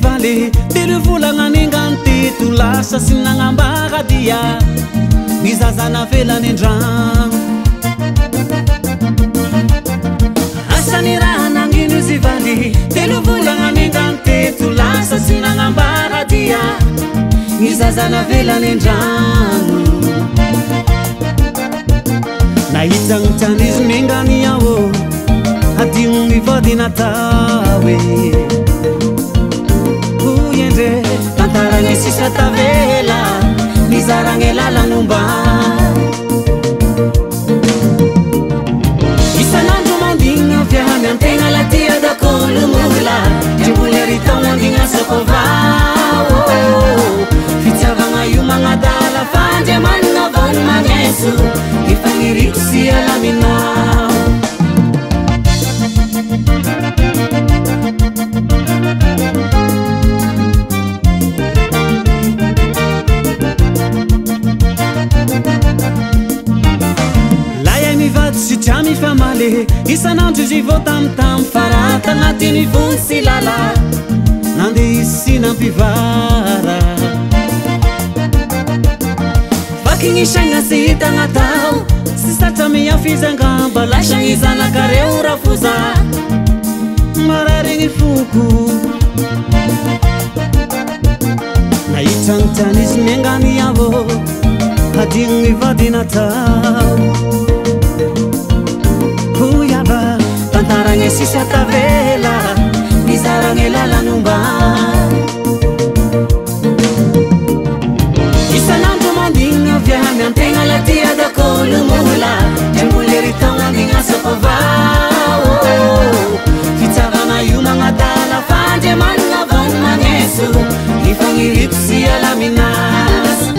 Vale, telo volagna nengante to lasa sy nagnambaradia mizazana velany andragno asany raha nagnino izy vale telo volagna nengante to lasa sy nagnambaradia mizazana velany andragno nahitsagnitsany izy mengany ao adigno mivody natao tantaragny sisa tavela mizaragny lalan'omba isan'andro mandigna fiahany antegna latia dakolo mola tremboly aritao mandigna sakovao fitiavagna io magnadala fandria manina vano magneso ifaniriko sy alaminao Sitrami famale isan'andro izy vao tamtam farata agnatiny vony sy lala nandeha izy sy nampivara vakigny saigna sy hitagnatao sy satra miafizangamba laisagny zanakareo rafoza mararigny foko nahitragnitsany izy miangany avo adigno mivady natao tantaragny sisa tavela mizaragny lalan'omba isan'andro mandigna viahany antegna latia dakolo mola tremboly aritao mandigna sakovao fitiavagna io magnadala fandria manina vano magneso ifaniriko sy alaminazy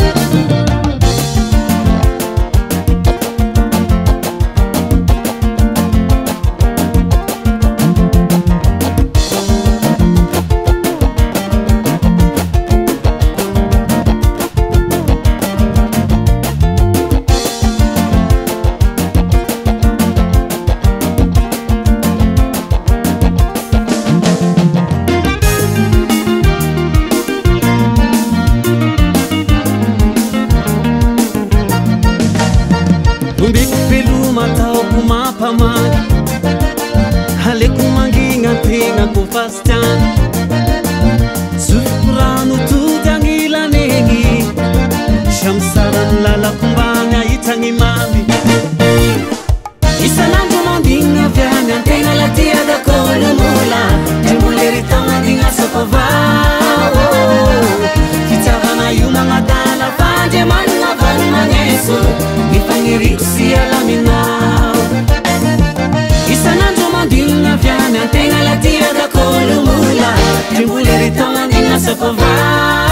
Umbik peluma tao kumapamag Haleko manginga tenga ko fastan Sufuranu tutangila nengi Shamsaran lala kumbanya itangi mami Isan'andro mandinga viahany antegna latia dakolo mola tremboly aritao mandigna sakovao fitiavagna io magnadala fandria manina vano magneso ifaniriko sy alaminao isan'andro mandigna viahany antegna latia dakolo mola tremboly aritao mandigna sakovao